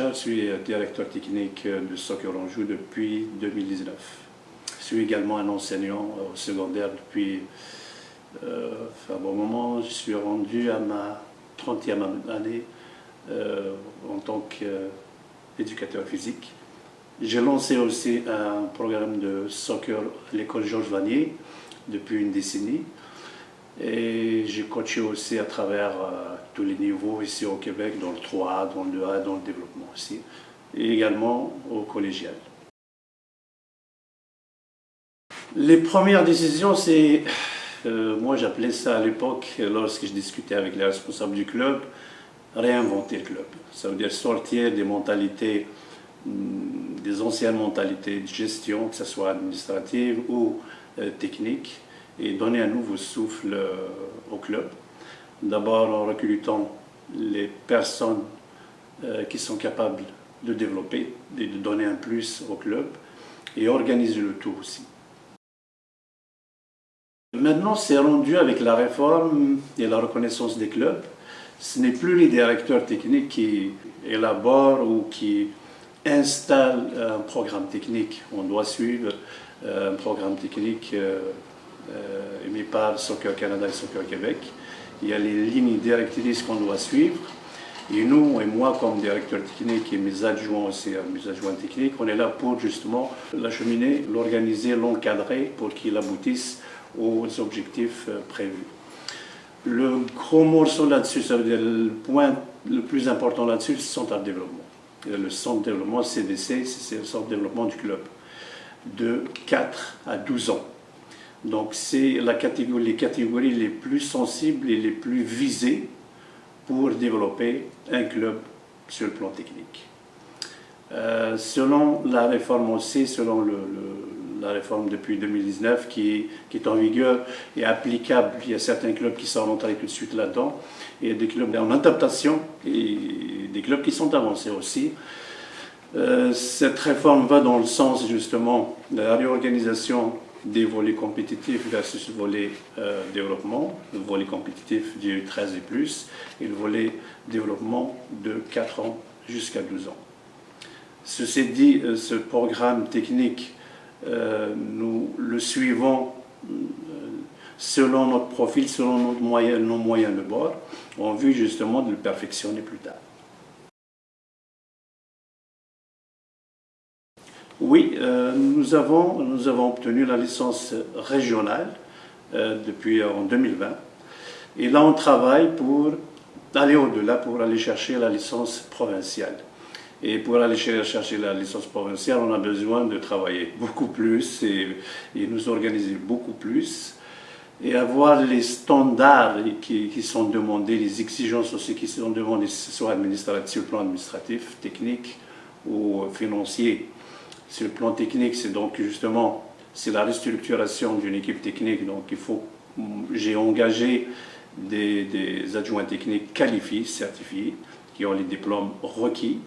je suis directeur technique de Soccer Anjou depuis 2019. Je suis également un enseignant au secondaire depuis un bon moment. Je suis rendu à ma 30e année en tant qu'éducateur physique. J'ai lancé aussi un programme de soccer à l'école Georges Vanier depuis une décennie. Et j'ai coaché aussi à travers tous les niveaux ici au Québec, dans le 3A, dans le 2A, dans le développement aussi, et également au collégial. Les premières décisions, c'est, moi j'appelais ça à l'époque, lorsque je discutais avec les responsables du club, réinventer le club. Ça veut dire sortir des mentalités, des anciennes mentalités de gestion, que ce soit administrative ou technique, et donner un nouveau souffle au club. D'abord en recrutant les personnes qui sont capables de développer et de donner un plus au club et organiser le tout aussi. Maintenant, c'est rendu avec la réforme et la reconnaissance des clubs. Ce n'est plus les directeurs techniques qui élaborent ou qui installent un programme technique. On doit suivre un programme technique émis par Soccer Canada et Soccer Québec. Il y a les lignes directrices qu'on doit suivre. Et nous, et moi comme directeur technique et mes adjoints aussi, mes adjoints techniques, on est là pour justement l'acheminer, l'organiser, l'encadrer pour qu'il aboutisse aux objectifs prévus. Le gros morceau là-dessus, ça veut dire le point le plus important là-dessus, c'est le centre de développement. Le centre de développement CDC, c'est le centre de développement du club, de 4 à 12 ans. Donc c'est les catégories les plus sensibles et les plus visées pour développer un club sur le plan technique. Selon la réforme aussi, selon la réforme depuis 2019 qui est en vigueur et applicable, il y a certains clubs qui sont rentrés tout de suite là-dedans, et il y a des clubs en adaptation et des clubs qui sont avancés aussi. Cette réforme va dans le sens justement de la réorganisation des volets compétitifs versus volet développement, le volet compétitif du 13 et plus, et le volet développement de 4 ans jusqu'à 12 ans. Ceci dit, ce programme technique, nous le suivons selon notre profil, selon nos moyens de bord, en vue justement de le perfectionner plus tard. Oui, nous avons obtenu la licence régionale depuis en 2020. Et là, on travaille pour aller au-delà, pour aller chercher la licence provinciale. Et pour aller chercher la licence provinciale, on a besoin de travailler beaucoup plus et nous organiser beaucoup plus et avoir les standards qui sont demandés, les exigences aussi qui sont demandées, que ce soit sur le plan administratif, technique ou financier. Sur le plan technique, c'est donc justement la restructuration d'une équipe technique. Donc j'ai engagé des adjoints techniques qualifiés, certifiés, qui ont les diplômes requis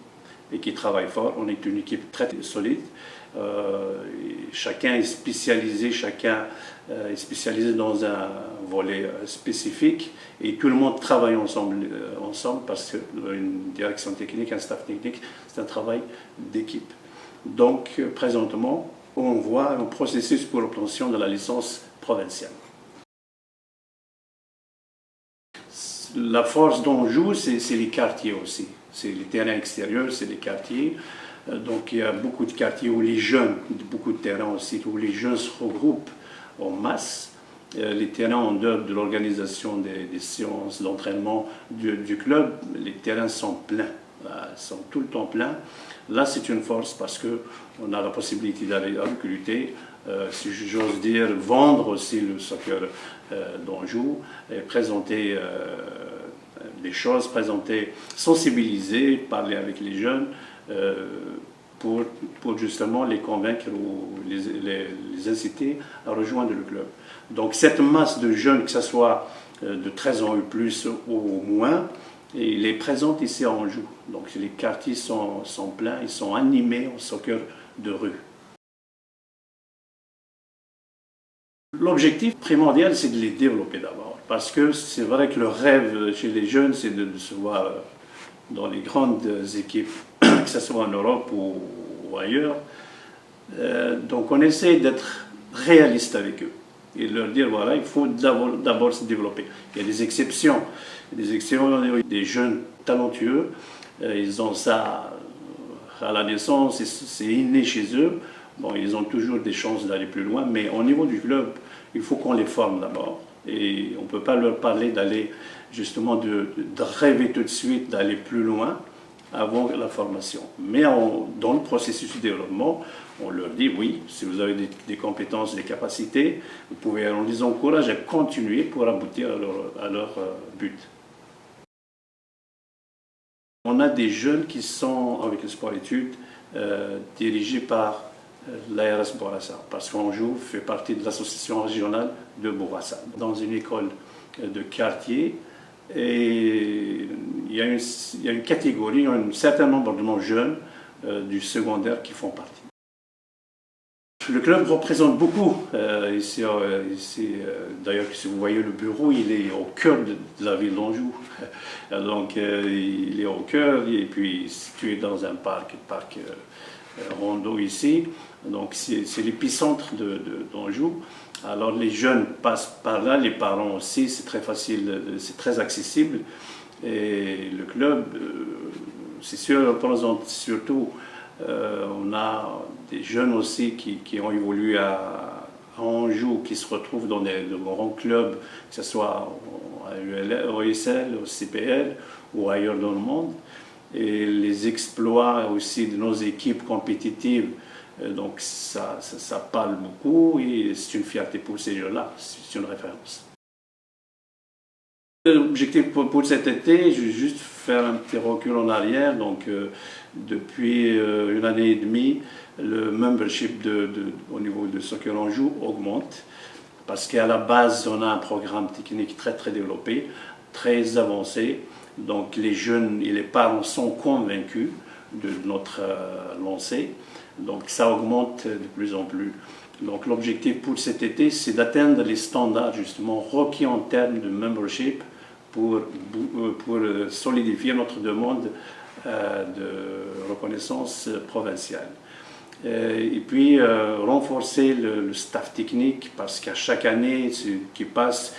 et qui travaillent fort. On est une équipe très solide. Chacun est spécialisé, dans un volet spécifique et tout le monde travaille ensemble parce qu'une direction technique, un staff technique, c'est un travail d'équipe. Donc, présentement, on voit un processus pour l'obtention de la licence provinciale. La force d'Anjou, c'est les quartiers aussi. C'est les terrains extérieurs, c'est les quartiers. Donc, il y a beaucoup de quartiers où les jeunes, beaucoup de terrains aussi, où les jeunes se regroupent en masse. Les terrains en dehors de l'organisation des séances d'entraînement du club, les terrains sont pleins. Ils sont tout le temps pleins. Là, c'est une force parce qu'on a la possibilité d'aller recruter, si j'ose dire, vendre aussi le soccer d'Anjou, et présenter des choses, sensibiliser, parler avec les jeunes pour justement les convaincre ou les inciter à rejoindre le club. Donc cette masse de jeunes, que ce soit de 13 ans ou plus ou moins, et il est présent ici à Anjou. Donc les quartiers sont pleins, ils sont animés en soccer de rue. L'objectif primordial, c'est de les développer d'abord. Parce que c'est vrai que le rêve chez les jeunes, c'est de se voir dans les grandes équipes que ce soit en Europe ou ailleurs. Donc on essaie d'être réaliste avec eux et de leur dire voilà, il faut d'abord se développer. Il y a des exceptions, des jeunes talentueux, ils ont ça à la naissance, c'est inné chez eux. Bon, ils ont toujours des chances d'aller plus loin, mais au niveau du club, il faut qu'on les forme d'abord. Et on ne peut pas leur parler d'aller justement de rêver tout de suite, d'aller plus loin avant la formation. Mais dans le processus de développement, on leur dit oui, si vous avez des compétences, des capacités, vous pouvez, on les encourage à continuer pour aboutir à leur but. On a des jeunes qui sont, avec le sport-études, dirigés par l'ARS Bourassa, parce qu'Anjou fait partie de l'association régionale de Bourassa, dans une école de quartier. Et il y a une catégorie, un certain nombre de jeunes du secondaire qui font partie. Le club représente beaucoup. D'ailleurs, si vous voyez le bureau, il est au cœur de la ville d'Anjou. Donc, il est au cœur et puis situé dans un parc Rondeau ici. Donc, c'est l'épicentre d'Anjou. Alors, les jeunes passent par là, les parents aussi, c'est très facile, c'est très accessible. Et le club, c'est sûr, représente surtout. On a des jeunes aussi qui ont évolué à Anjou, qui se retrouvent dans de grands clubs, que ce soit au ESL, au CPL ou ailleurs dans le monde. Et les exploits aussi de nos équipes compétitives, donc ça parle beaucoup et c'est une fierté pour ces jeunes-là, c'est une référence. L'objectif pour cet été, je vais juste faire un petit recul en arrière. Donc, depuis une année et demie, le membership au niveau de Soccer Anjou augmente parce qu'à la base, on a un programme technique très très développé, très avancé. Donc, les jeunes et les parents sont convaincus de notre lancée. Donc, ça augmente de plus en plus. Donc, l'objectif pour cet été, c'est d'atteindre les standards justement requis en termes de membership pour solidifier notre demande de reconnaissance provinciale. Et puis renforcer le staff technique parce qu'à chaque année qui passe,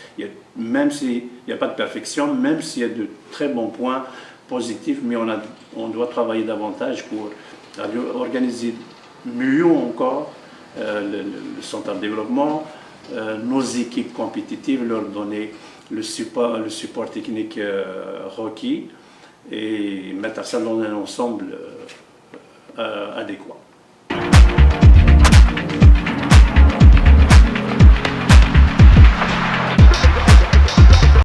même s'il n'y a pas de perfection, même s'il y a de très bons points positifs, mais on doit travailler davantage pour organiser mieux encore le centre de développement, nos équipes compétitives, leur donner le support technique requis et mettre ça dans un ensemble adéquat.